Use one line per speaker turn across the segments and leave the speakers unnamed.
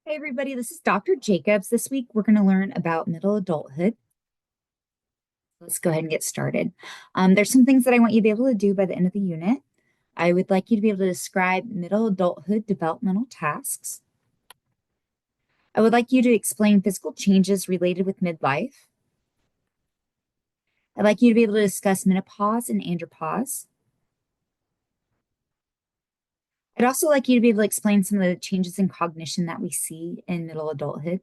Hey everybody, this is Dr. Jacobs. This week we're going to learn about middle adulthood. Let's go ahead and get started. There's some things that I want you to be able to do by the end of the unit. I would like you to be able to describe middle adulthood developmental tasks. I would like you to explain physical changes related with midlife. I'd like you to be able to discuss menopause and andropause. I'd also like you to be able to explain some of the changes in cognition that we see in middle adulthood.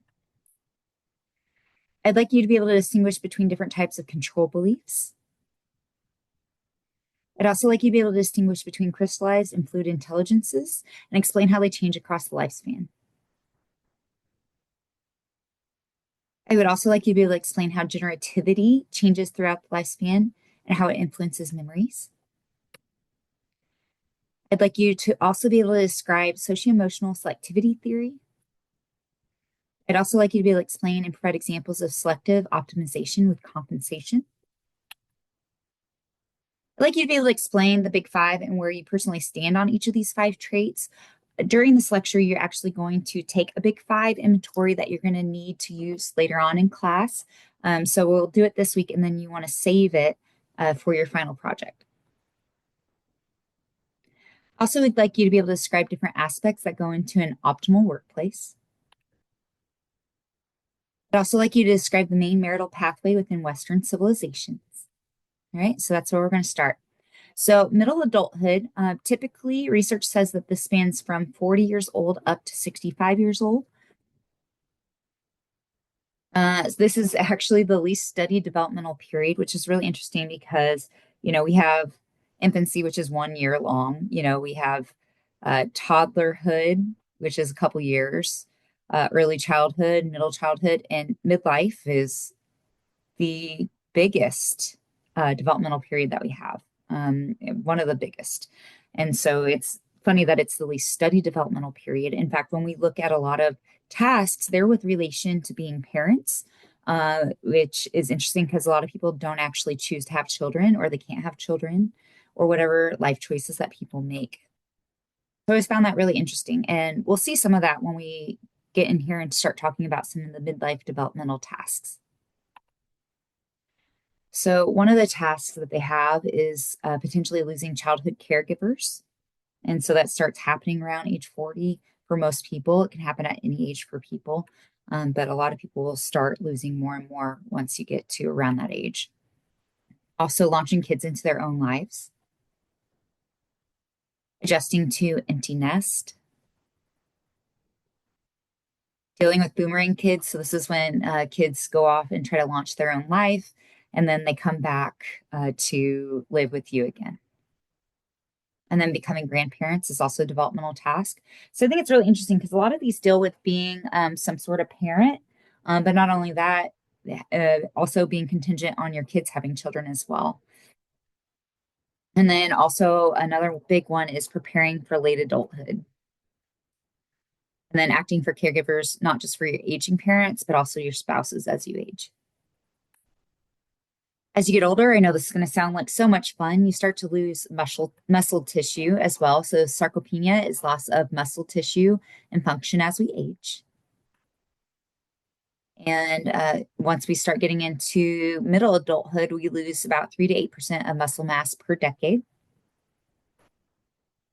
I'd like you to be able to distinguish between different types of control beliefs. I'd also like you to be able to distinguish between crystallized and fluid intelligences and explain how they change across the lifespan. I would also like you to be able to explain how generativity changes throughout the lifespan and how it influences memories. I'd like you to also be able to describe socio-emotional selectivity theory. I'd also like you to be able to explain and provide examples of selective optimization with compensation. I'd like you to be able to explain the big five and where you personally stand on each of these five traits. During this lecture, you're actually going to take a big five inventory that you're going to need to use later on in class. So we'll do it this week, and then you want to save it for your final project. Also, we'd like you to be able to describe different aspects that go into an optimal workplace. I'd also like you to describe the main marital pathway within Western civilizations. All right, so that's where we're going to start. So middle adulthood, typically research says that this spans from 40 years old up to 65 years old. This is actually the least studied developmental period, which is really interesting because, we have infancy, which is 1 year long. We have toddlerhood, which is a couple years, early childhood, middle childhood, and midlife is the biggest developmental period that we have, one of the biggest. And so it's funny that it's the least studied developmental period. In fact, when we look at a lot of tasks, they're with relation to being parents, which is interesting because a lot of people don't actually choose to have children or they can't have children or whatever life choices that people make. So I always found that really interesting. And we'll see some of that when we get in here and start talking about some of the midlife developmental tasks. So one of the tasks that they have is potentially losing childhood caregivers. And so that starts happening around age 40 for most people. It can happen at any age for people, but a lot of people will start losing more and more once you get to around that age. Also launching kids into their own lives, adjusting to empty nest, dealing with boomerang kids. So this is when kids go off and try to launch their own life, and then they come back to live with you again. And then becoming grandparents is also a developmental task. So I think it's really interesting because a lot of these deal with being some sort of parent, but not only that, also being contingent on your kids having children as well. And then also another big one is preparing for late adulthood. And then acting for caregivers, not just for your aging parents, but also your spouses as you age. As you get older, I know this is going to sound like so much fun. You start to lose muscle tissue as well. So sarcopenia is loss of muscle tissue and function as we age. And once we start getting into middle adulthood, we lose about 3 to 8% of muscle mass per decade.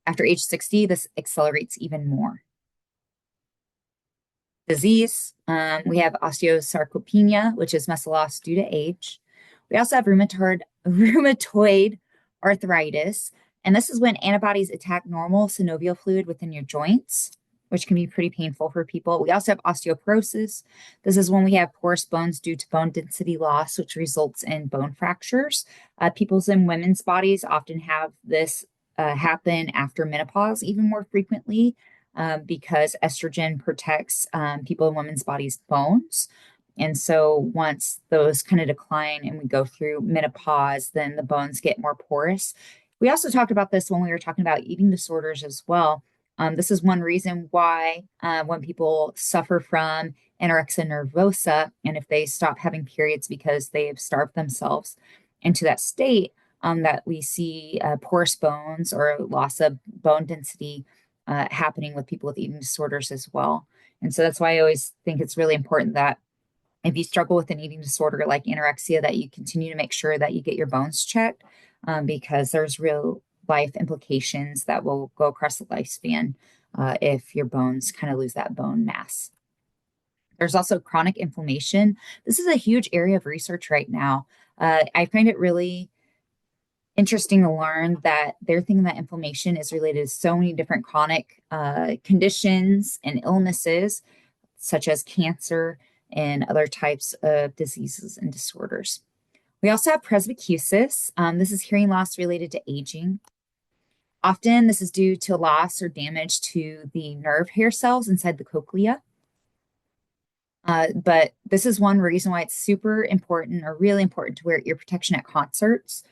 After age 60, this accelerates even more. Disease, we have osteosarcopenia, which is muscle loss due to age. We also have rheumatoid arthritis, and this is when antibodies attack normal synovial fluid within your joints, which can be pretty painful for people. We also have osteoporosis. This is when we have porous bones due to bone density loss, which results in bone fractures. People's and women's bodies often have this happen after menopause even more frequently because estrogen protects people and women's bodies' bones. And so once those kind of decline and we go through menopause, then the bones get more porous. We also talked about this when we were talking about eating disorders as well. This is one reason why when people suffer from anorexia nervosa, and if they stop having periods because they have starved themselves into that state, that we see porous bones or loss of bone density happening with people with eating disorders as well. And so that's why I always think it's really important that if you struggle with an eating disorder like anorexia, that you continue to make sure that you get your bones checked, because there's real life implications that will go across the lifespan if your bones kind of lose that bone mass. There's also chronic inflammation. This is a huge area of research right now. I find it really interesting to learn that they're thinking that inflammation is related to so many different chronic conditions and illnesses, such as cancer and other types of diseases and disorders. We also have presbycusis. This is hearing loss related to aging. Often, this is due to loss or damage to the nerve hair cells inside the cochlea. But this is one reason why it's super important or really important to wear ear protection at concerts.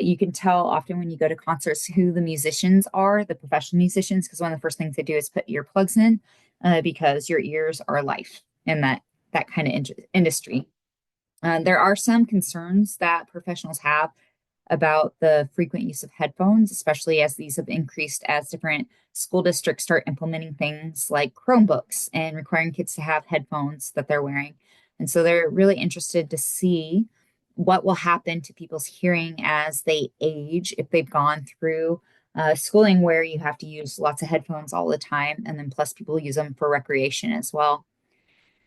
You can tell often when you go to concerts who the musicians are, the professional musicians, because one of the first things they do is put earplugs in, because your ears are life in that kind of industry. There are some concerns that professionals have about the frequent use of headphones, especially as these have increased as different school districts start implementing things like Chromebooks and requiring kids to have headphones that they're wearing. And so they're really interested to see what will happen to people's hearing as they age if they've gone through schooling where you have to use lots of headphones all the time, and then plus people use them for recreation as well.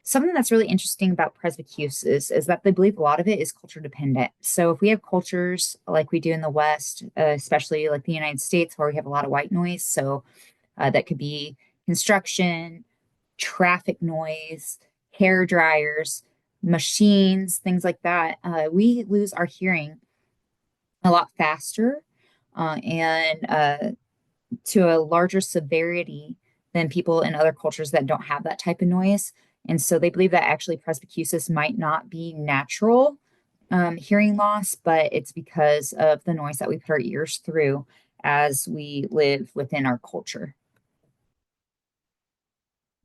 Something that's really interesting about presbycusis is that they believe a lot of it is culture dependent. So if we have cultures like we do in the West, especially like the United States, where we have a lot of white noise, so that could be construction, traffic noise, hair dryers, machines, things like that, we lose our hearing a lot faster and to a larger severity than people in other cultures that don't have that type of noise. And so they believe that actually presbycusis might not be natural hearing loss, but it's because of the noise that we put our ears through as we live within our culture.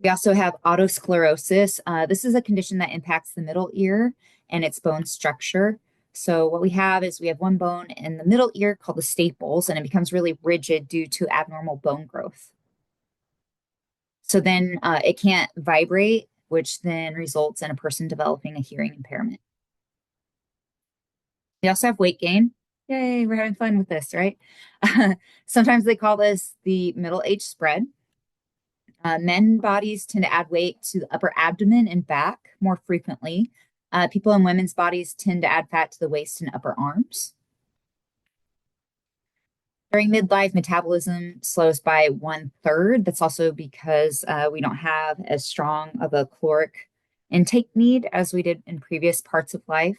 We also have otosclerosis. This is a condition that impacts the middle ear and its bone structure. So what we have is we have one bone in the middle ear called the staples, and it becomes really rigid due to abnormal bone growth. So then it can't vibrate, which then results in a person developing a hearing impairment. We also have weight gain. Yay, we're having fun with this, right? Sometimes they call this the middle age spread. Men bodies tend to add weight to the upper abdomen and back more frequently. People in women's bodies tend to add fat to the waist and upper arms. During midlife, metabolism slows by 1/3. That's also because we don't have as strong of a caloric intake need as we did in previous parts of life.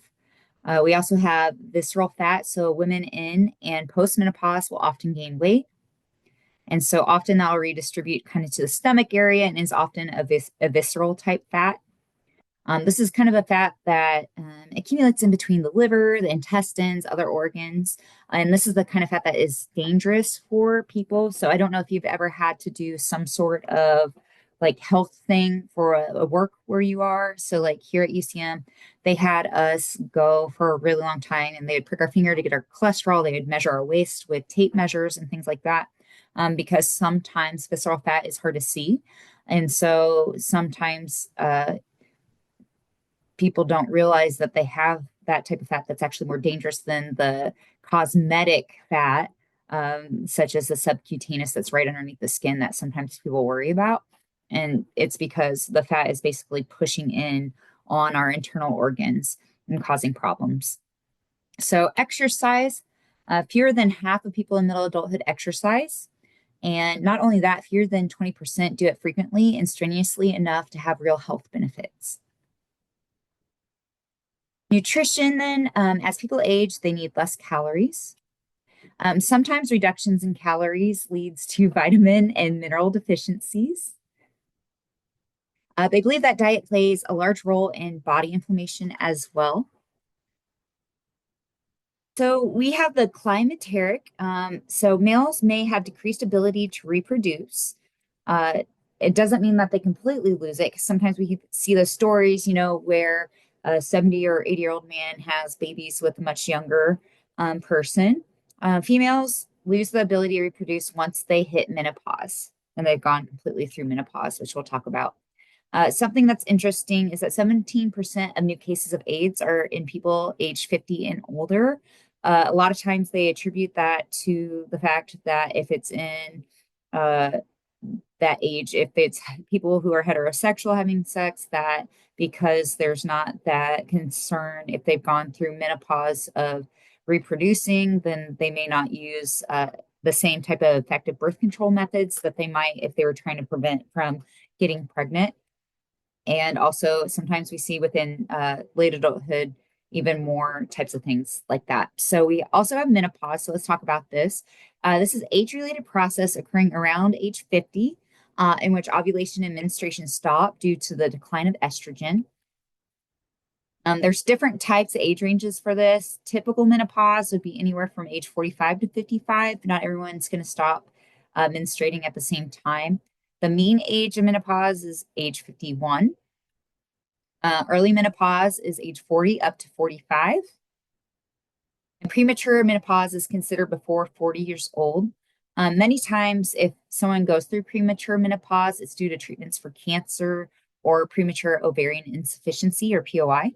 We also have visceral fat. So women in and postmenopause will often gain weight. And so often that'll redistribute kind of to the stomach area and is often a visceral type fat. This is kind of a fat that accumulates in between the liver, the intestines, other organs. And this is the kind of fat that is dangerous for people. So I don't know if you've ever had to do some sort of like health thing for a work where you are. So like here at UCM, they had us go for a really long time and they would prick our finger to get our cholesterol. They would measure our waist with tape measures and things like that. Because sometimes visceral fat is hard to see. And so sometimes people don't realize that they have that type of fat that's actually more dangerous than the cosmetic fat, such as the subcutaneous that's right underneath the skin that sometimes people worry about. And it's because the fat is basically pushing in on our internal organs and causing problems. So exercise, fewer than half of people in middle adulthood exercise. And not only that, fewer than 20% do it frequently and strenuously enough to have real health benefits. Nutrition, then, as people age, they need less calories. Sometimes reductions in calories leads to vitamin and mineral deficiencies. They believe that diet plays a large role in body inflammation as well. So we have the climacteric. So males may have decreased ability to reproduce. It doesn't mean that they completely lose it, because sometimes we see those stories, where a 70 or 80-year-old man has babies with a much younger person. Females lose the ability to reproduce once they hit menopause. and they've gone completely through menopause, which we'll talk about. Something that's interesting is that 17% of new cases of AIDS are in people age 50 and older. A lot of times they attribute that to the fact that if it's in uh, that age, if it's people who are heterosexual having sex, that because there's not that concern if they've gone through menopause of reproducing, then they may not use the same type of effective birth control methods that they might if they were trying to prevent from getting pregnant. And also, sometimes we see within late adulthood even more types of things like that. So we also have menopause. So let's talk about this. This is age-related process occurring around age 50, in which ovulation and menstruation stop due to the decline of estrogen. There's different types of age ranges for this. Typical menopause would be anywhere from age 45 to 55. Not everyone's going to stop menstruating at the same time. The mean age of menopause is age 51. Early menopause is age 40 up to 45. And premature menopause is considered before 40 years old. Many times, if someone goes through premature menopause, it's due to treatments for cancer or premature ovarian insufficiency or POI.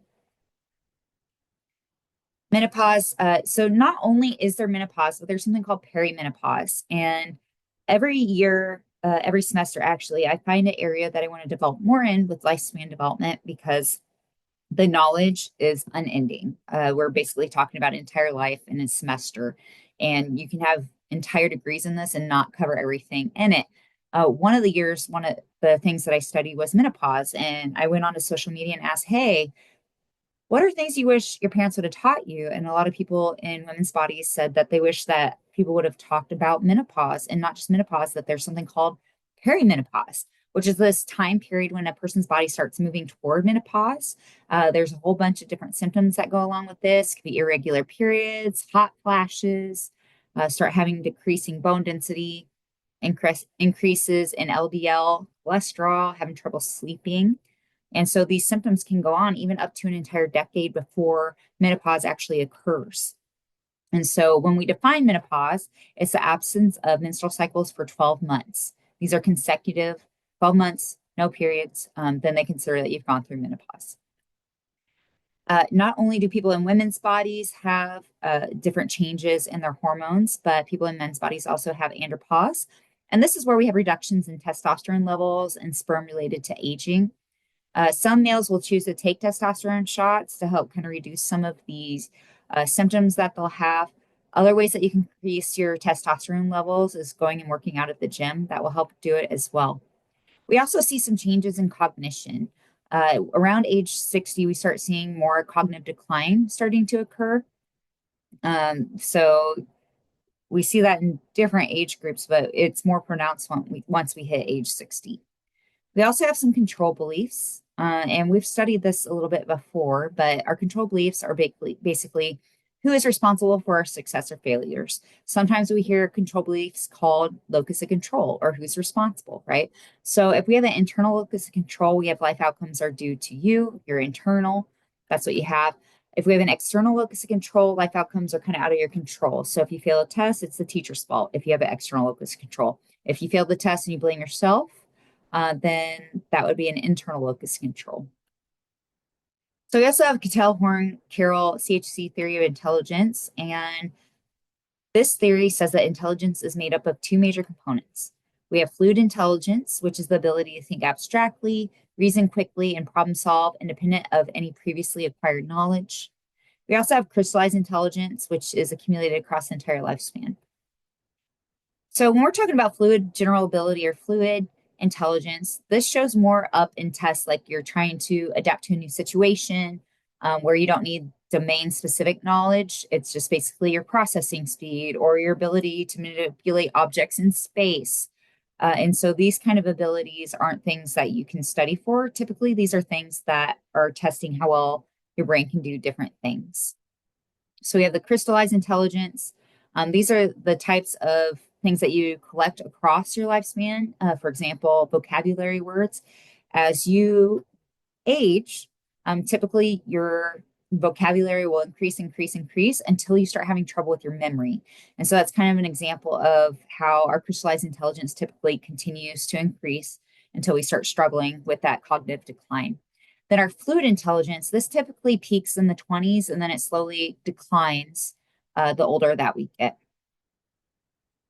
Menopause. So not only is there menopause, but there's something called perimenopause. And every year, every semester, actually, I find an area that I want to develop more in with lifespan development because the knowledge is unending. We're basically talking about entire life in a semester, and you can have entire degrees in this and not cover everything in it. One of the things that I studied was menopause, and I went on to social media and asked, "Hey, what are things you wish your parents would have taught you?" And a lot of people in women's bodies said that they wish that people would have talked about menopause and not just menopause, that there's something called perimenopause, which is this time period when a person's body starts moving toward menopause. There's a whole bunch of different symptoms that go along with this. It could be irregular periods, hot flashes, start having decreasing bone density, increases in LDL cholesterol, having trouble sleeping. And so these symptoms can go on even up to an entire decade before menopause actually occurs. And so when we define menopause, it's the absence of menstrual cycles for 12 months. These are consecutive 12 months, no periods, then they consider that you've gone through menopause. Not only do people in women's bodies have different changes in their hormones, but people in men's bodies also have andropause. And this is where we have reductions in testosterone levels and sperm related to aging. Some males will choose to take testosterone shots to help kind of reduce some of these symptoms that they'll have. Other ways that you can increase your testosterone levels is going and working out at the gym. That will help do it as well. We also see some changes in cognition. Around age 60, we start seeing more cognitive decline starting to occur. So we see that in different age groups, but it's more pronounced once we hit age 60. We also have some control beliefs, and we've studied this a little bit before, but our control beliefs are basically who is responsible for our success or failures. Sometimes we hear control beliefs called locus of control or who's responsible, right? So if we have an internal locus of control, we have life outcomes are due to you, your internal, that's what you have. If we have an external locus of control, life outcomes are kind of out of your control. So if you fail a test, it's the teacher's fault if you have an external locus of control. If you fail the test and you blame yourself, then that would be an internal locus of control. So we also have Cattell-Horn-Carroll CHC theory of intelligence, and this theory says that intelligence is made up of two major components. We have fluid intelligence, which is the ability to think abstractly, reason quickly, and problem solve independent of any previously acquired knowledge. We also have crystallized intelligence, which is accumulated across the entire lifespan. So when we're talking about fluid general ability or fluid intelligence, this shows more up in tests like you're trying to adapt to a new situation where you don't need domain specific knowledge. It's just basically your processing speed or your ability to manipulate objects in space. And so these kind of abilities aren't things that you can study for. Typically, these are things that are testing how well your brain can do different things. So we have the crystallized intelligence. These are the types of things that you collect across your lifespan. For example, vocabulary words. As you age, typically your vocabulary will increase until you start having trouble with your memory. And so that's kind of an example of how our crystallized intelligence typically continues to increase until we start struggling with that cognitive decline. Then our fluid intelligence, this typically peaks in the 20s and then it slowly declines the older that we get.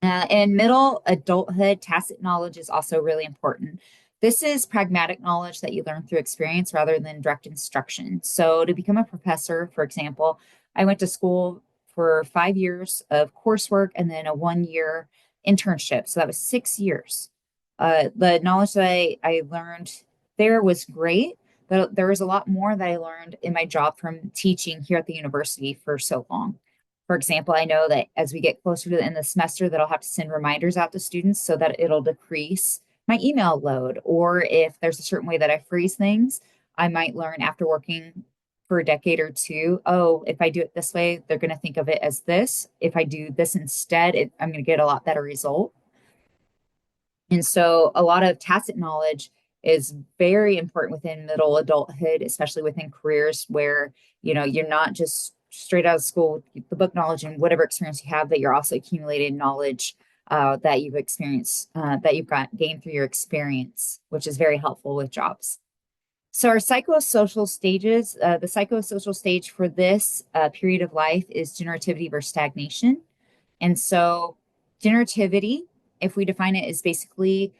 In middle adulthood, tacit knowledge is also really important. This is pragmatic knowledge that you learn through experience rather than direct instruction. So, to become a professor, for example, I went to school for 5 years of coursework and then a 1 year internship. So, that was 6 years. The knowledge that I learned there was great, but there was a lot more that I learned in my job from teaching here at the university for so long. For example, I know that as we get closer to the end of the semester, that I'll have to send reminders out to students so that it'll decrease my email load. Or if there's a certain way that I freeze things, I might learn after working for a decade or two, oh, if I do it this way, they're going to think of it as this. If I do this instead, I'm going to get a lot better result. And so a lot of tacit knowledge is very important within middle adulthood, especially within careers where, you're not just straight out of school with the book knowledge and whatever experience you have, but you're also accumulating knowledge that you've experienced, that you've gained through your experience, which is very helpful with jobs. So our psychosocial stages, the psychosocial stage for this period of life is generativity versus stagnation. And so, generativity, if we define it, is basically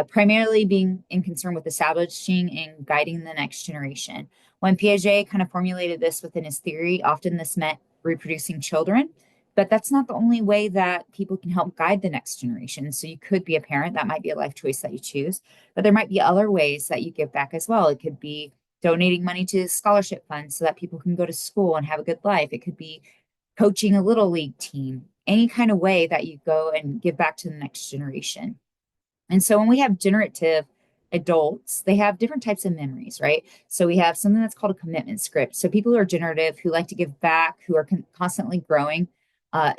primarily being in concern with establishing and guiding the next generation. When Piaget kind of formulated this within his theory, often this meant reproducing children, but that's not the only way that people can help guide the next generation. So, you could be a parent, that might be a life choice that you choose, but there might be other ways that you give back as well. It could be donating money to scholarship funds so that people can go to school and have a good life. It could be coaching a little league team, any kind of way that you go and give back to the next generation. And so when we have generative adults, they have different types of memories, right? So we have something that's called a commitment script. So people who are generative, who like to give back, who are constantly growing,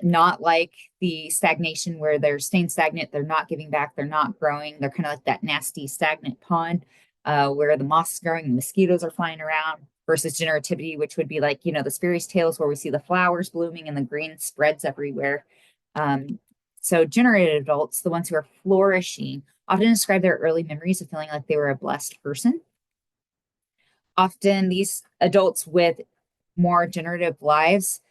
not like the stagnation where they're staying stagnant, they're not giving back, they're not growing. They're kind of like that nasty stagnant pond where the moss is growing, the mosquitoes are flying around, versus generativity, which would be like, the fairies tales where we see the flowers blooming and the green spreads everywhere. So generative adults, the ones who are flourishing, often describe their early memories of feeling like they were a blessed person. Often these adults with more generative lives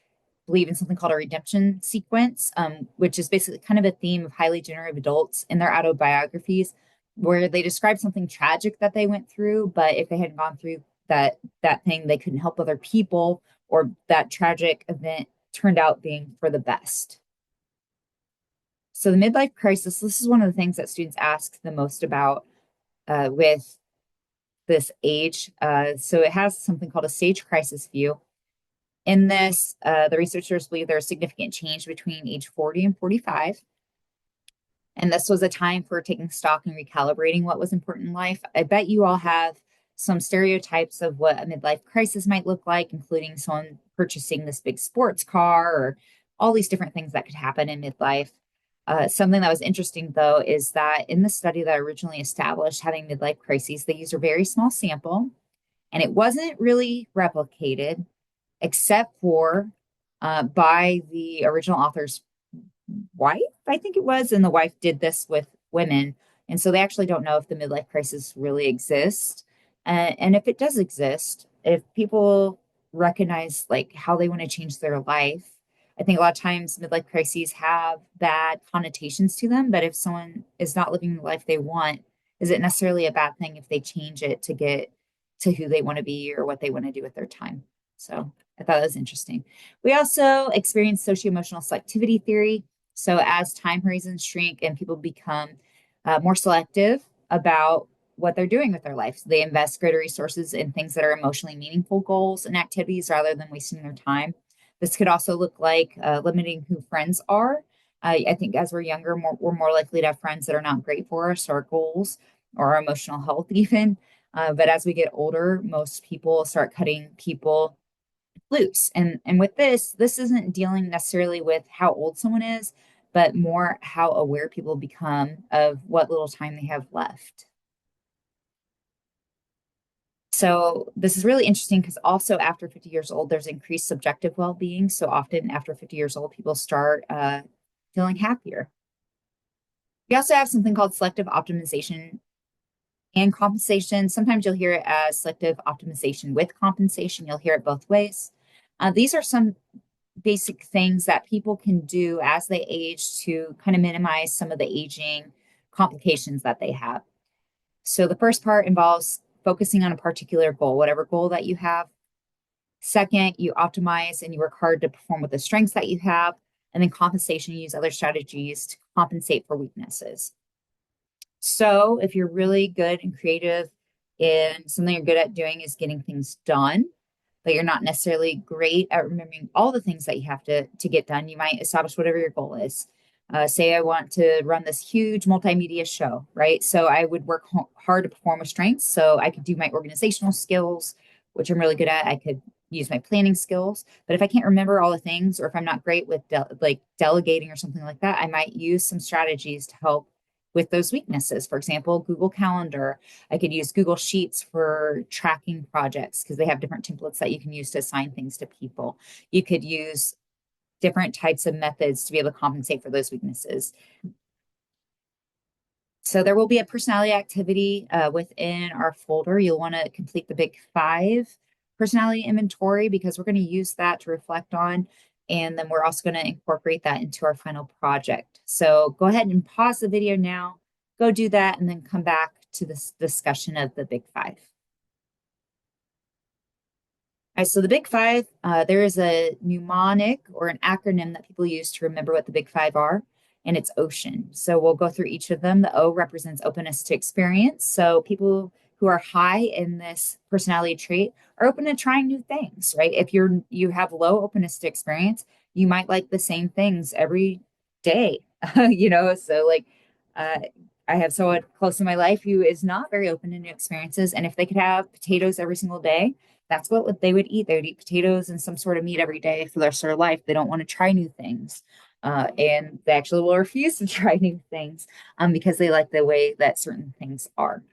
believe in something called a redemption sequence, which is basically kind of a theme of highly generative adults in their autobiographies, where they describe something tragic that they went through, but if they hadn't gone through that thing, they couldn't help other people, or that tragic event turned out being for the best. So the midlife crisis, this is one of the things that students ask the most about with this age. So it has something called a stage crisis view. In this, the researchers believe there's significant change between age 40 and 45. And this was a time for taking stock and recalibrating what was important in life. I bet you all have some stereotypes of what a midlife crisis might look like, including someone purchasing this big sports car or all these different things that could happen in midlife. Something that was interesting, though, is that in the study that originally established having midlife crises, they used a very small sample, and it wasn't really replicated except for by the original author's wife, I think it was, and the wife did this with women. And so they actually don't know if the midlife crisis really exists. And if it does exist, if people recognize like how they want to change their life, I think a lot of times midlife crises have bad connotations to them. But if someone is not living the life they want, is it necessarily a bad thing if they change it to get to who they want to be or what they want to do with their time? So I thought that was interesting. We also experienced socio-emotional selectivity theory. So as time horizons shrink and people become more selective about what they're doing with their life, so they invest greater resources in things that are emotionally meaningful goals and activities rather than wasting their time. This could also look like limiting who friends are. I think as we're younger, we're more likely to have friends that are not great for us, our goals, or our emotional health even. But as we get older, most people start cutting people loose. And with this isn't dealing necessarily with how old someone is, but more how aware people become of what little time they have left. So this is really interesting because also after 50 years old, there's increased subjective well-being. So often after 50 years old, people start feeling happier. We also have something called selective optimization and compensation. Sometimes you'll hear it as selective optimization with compensation. You'll hear it both ways. These are some basic things that people can do as they age to kind of minimize some of the aging complications that they have. So the first part involves focusing on a particular goal, whatever goal that you have. Second, you optimize and you work hard to perform with the strengths that you have. And then compensation, you use other strategies to compensate for weaknesses. So if you're really good and creative and something you're good at doing is getting things done, but you're not necessarily great at remembering all the things that you have to get done, you might establish whatever your goal is. Say I want to run this huge multimedia show, right? So I would work hard to perform with strengths. So I could do my organizational skills, which I'm really good at. I could use my planning skills. But if I can't remember all the things, or if I'm not great with like delegating or something like that, I might use some strategies to help with those weaknesses. For example, Google Calendar. I could use Google Sheets for tracking projects because they have different templates that you can use to assign things to people. You could use different types of methods to be able to compensate for those weaknesses. So there will be a personality activity within our folder. You'll want to complete the Big Five personality inventory because we're going to use that to reflect on. And then we're also going to incorporate that into our final project. So go ahead and pause the video now, go do that, and then come back to this discussion of the Big Five. All right, so the Big Five, there is a mnemonic or an acronym that people use to remember what the Big Five are, and it's OCEAN. So we'll go through each of them. The O represents openness to experience. So people who are high in this personality trait are open to trying new things, right? If you have low openness to experience, you might like the same things every day, So like, uh, I have someone close to my life who is not very open to new experiences, and if they could have potatoes every single day, that's what they would eat. They would eat potatoes and some sort of meat every day for the rest of their life. They don't want to try new things. And they actually will refuse to try new things because they like the way that certain things are.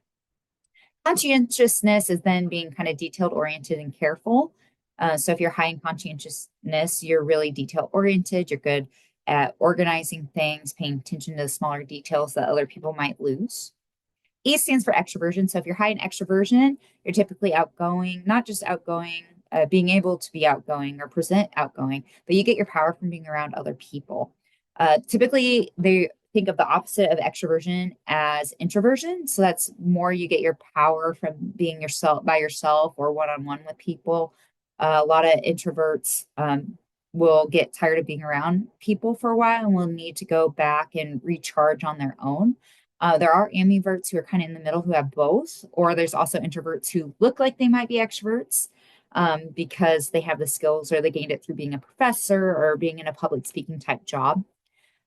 Conscientiousness is then being kind of detailed oriented and careful. So if you're high in conscientiousness, you're really detail oriented. You're good at organizing things, paying attention to the smaller details that other people might lose. E stands for extroversion. So if you're high in extroversion, you're typically outgoing, not just outgoing, being able to be outgoing or present outgoing, but you get your power from being around other people. Typically, they think of the opposite of extroversion as introversion. So that's more you get your power from being yourself by yourself or one-on-one with people. A lot of introverts will get tired of being around people for a while and will need to go back and recharge on their own. There are ambiverts who are kind of in the middle who have both, or there's also introverts who look like they might be extroverts because they have the skills or they gained it through being a professor or being in a public speaking type job.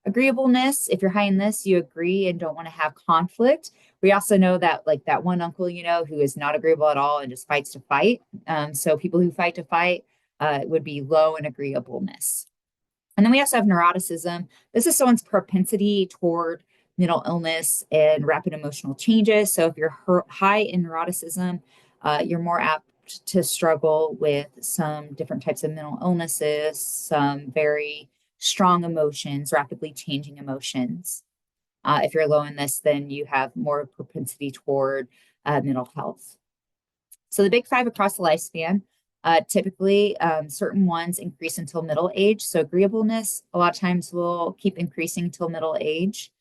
Agreeableness, if you're high in this, you agree and don't want to have conflict. We also know that like that one uncle, who is not agreeable at all and just fights to fight. So people who fight to fight would be low in agreeableness. And then we also have neuroticism. This is someone's propensity toward mental illness and rapid emotional changes. So if you're high in neuroticism, you're more apt to struggle with some different types of mental illnesses, some very strong emotions, rapidly changing emotions. If you're low in this, then you have more propensity toward mental health. So the Big Five across the lifespan, typically certain ones increase until middle age. So agreeableness, a lot of times will keep increasing until middle age,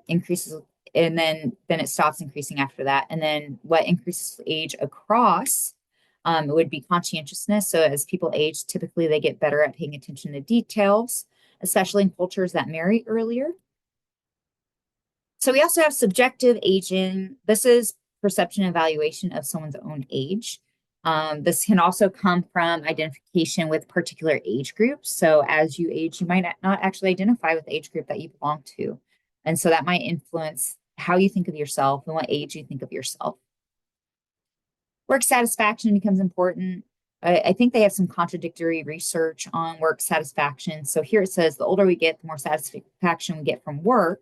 increases, and then it stops increasing after that. And then what increases age across it would be conscientiousness. So as people age, typically they get better at paying attention to details, especially in cultures that marry earlier. So we also have subjective aging. This is perception and evaluation of someone's own age. This can also come from identification with particular age groups. So as you age, you might not actually identify with the age group that you belong to. And so that might influence how you think of yourself and what age you think of yourself. Work satisfaction becomes important. I think they have some contradictory research on work satisfaction. So here it says the older we get, the more satisfaction we get from work.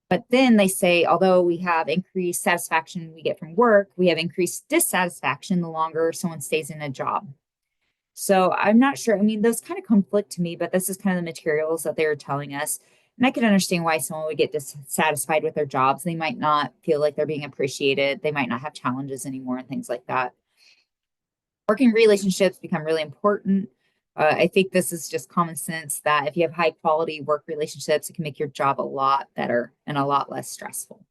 But then they say, although we have increased satisfaction we get from work, we have increased dissatisfaction the longer someone stays in a job. So I'm not sure. I mean, those kind of conflict to me, but this is kind of the materials that they were telling us. And I can understand why someone would get dissatisfied with their jobs. They might not feel like they're being appreciated. They might not have challenges anymore and things like that. Working relationships become really important. I think this is just common sense that if you have high quality work relationships, it can make your job a lot better and a lot less stressful.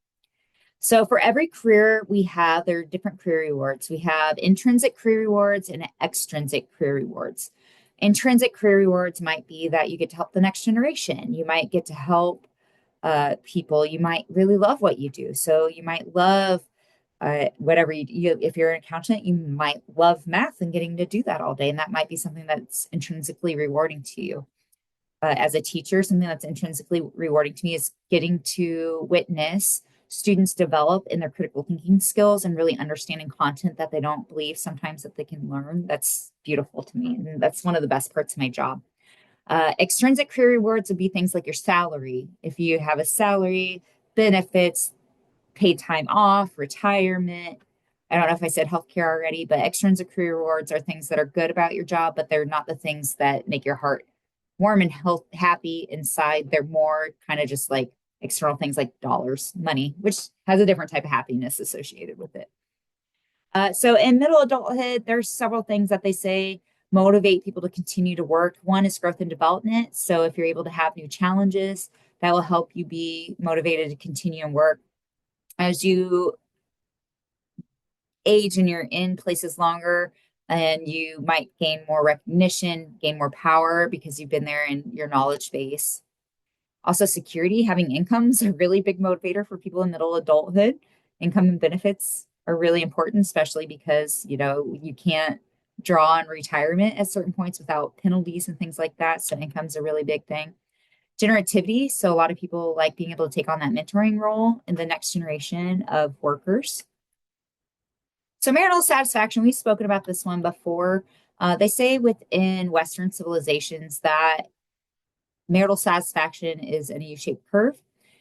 So for every career we have, there are different career rewards. We have intrinsic career rewards and extrinsic career rewards. Intrinsic career rewards might be that you get to help the next generation. You might get to help people. You might really love what you do. So you might love whatever you, if you're an accountant, you might love math and getting to do that all day. And that might be something that's intrinsically rewarding to you. As a teacher, something that's intrinsically rewarding to me is getting to witness students develop in their critical thinking skills and really understanding content that they don't believe sometimes that they can learn. That's beautiful to me. And that's one of the best parts of my job. Extrinsic career rewards would be things like your salary. If you have a salary, benefits, paid time off, retirement. I don't know if I said healthcare already, but extrinsic career rewards are things that are good about your job, but they're not the things that make your heart warm and happy inside. They're more kind of just like external things like dollars, money, which has a different type of happiness associated with it. So in middle adulthood, there's several things that they say motivate people to continue to work. One is growth and development. So if you're able to have new challenges, that will help you be motivated to continue and work. As you age and you're in places longer, and you might gain more recognition, gain more power because you've been there in your knowledge base. Also, security, having income is a really big motivator for people in middle adulthood. Income and benefits are really important, especially because, you can't draw on retirement at certain points without penalties and things like that. So income's a really big thing. Generativity. So a lot of people like being able to take on that mentoring role in the next generation of workers. So marital satisfaction, we've spoken about this one before. They say within Western civilizations that marital satisfaction is in a U-shaped curve.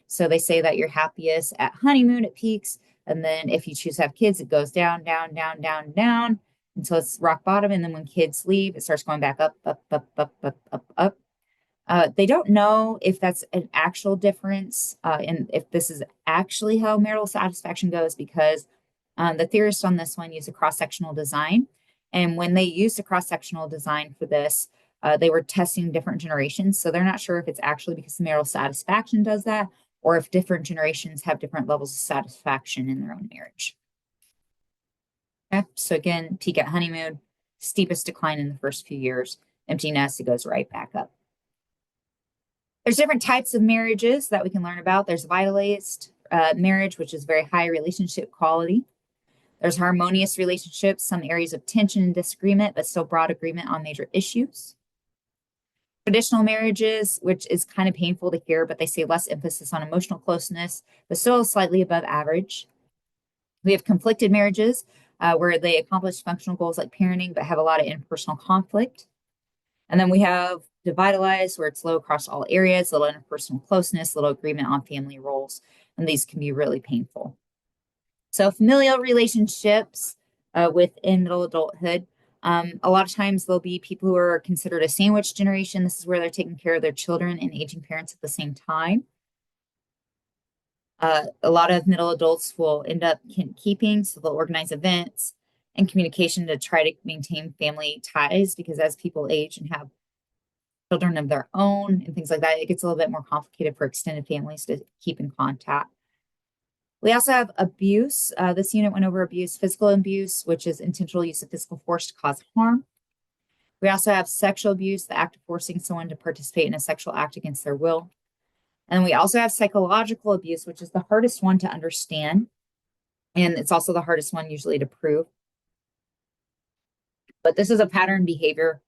So they say that you're happiest at honeymoon, it peaks. And then if you choose to have kids, it goes down, down, down, down, down until it's rock bottom. And then when kids leave, it starts going back up, up, up, up, up, up, up. They don't know if that's an actual difference and if this is actually how marital satisfaction goes because the theorists on this one use a cross-sectional design. And when they used a cross-sectional design for this, they were testing different generations. So they're not sure if it's actually because marital satisfaction does that or if different generations have different levels of satisfaction in their own marriage. Okay, so again, peak at honeymoon, steepest decline in the first few years, empty nest, it goes right back up. There's different types of marriages that we can learn about. There's vitalized marriage, which is very high relationship quality. There's harmonious relationships, some areas of tension and disagreement, but still broad agreement on major issues. Traditional marriages, which is kind of painful to hear, but they say less emphasis on emotional closeness, but still slightly above average. We have conflicted marriages where they accomplish functional goals like parenting, but have a lot of interpersonal conflict. And then we have devitalized, where it's low across all areas, little interpersonal closeness, little agreement on family roles, and these can be really painful. So familial relationships within middle adulthood, a lot of times there'll be people who are considered a sandwich generation. This is where they're taking care of their children and aging parents at the same time. A lot of middle adults will end up keeping, so they'll organize events and communication to try to maintain family ties because as people age and have children of their own and things like that, it gets a little bit more complicated for extended families to keep in contact. We also have abuse. This unit went over abuse, physical abuse, which is intentional use of physical force to cause harm. We also have sexual abuse, the act of forcing someone to participate in a sexual act against their will. And we also have psychological abuse, which is the hardest one to understand. And it's also the hardest one usually to prove. But this is a pattern behavior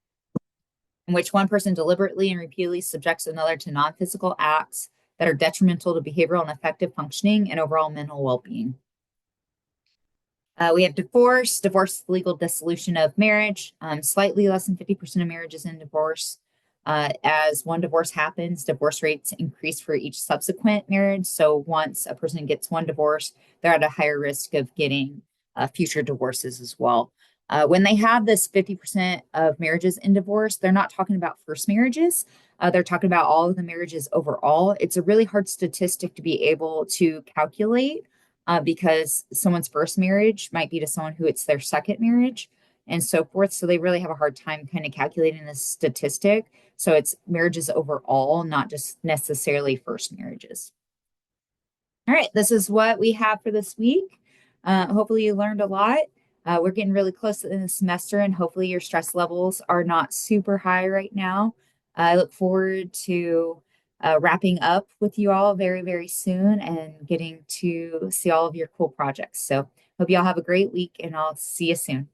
in which one person deliberately and repeatedly subjects another to non-physical acts that are detrimental to behavioral and effective functioning and overall mental well-being. We have divorce. Divorce is the legal dissolution of marriage. Slightly less than 50% of marriages in divorce. As one divorce happens, divorce rates increase for each subsequent marriage. So once a person gets one divorce, they're at a higher risk of getting future divorces as well. When they have this 50% of marriages in divorce, they're not talking about first marriages. They're talking about all of the marriages overall. It's a really hard statistic to be able to calculate because someone's first marriage might be to someone who it's their second marriage and so forth. So they really have a hard time kind of calculating this statistic. So it's marriages overall, not just necessarily first marriages. All right, this is what we have for this week. Hopefully, you learned a lot. We're getting really close to the end of the semester, and hopefully, your stress levels are not super high right now. I look forward to wrapping up with you all very, very soon and getting to see all of your cool projects. So, hope you all have a great week, and I'll see you soon.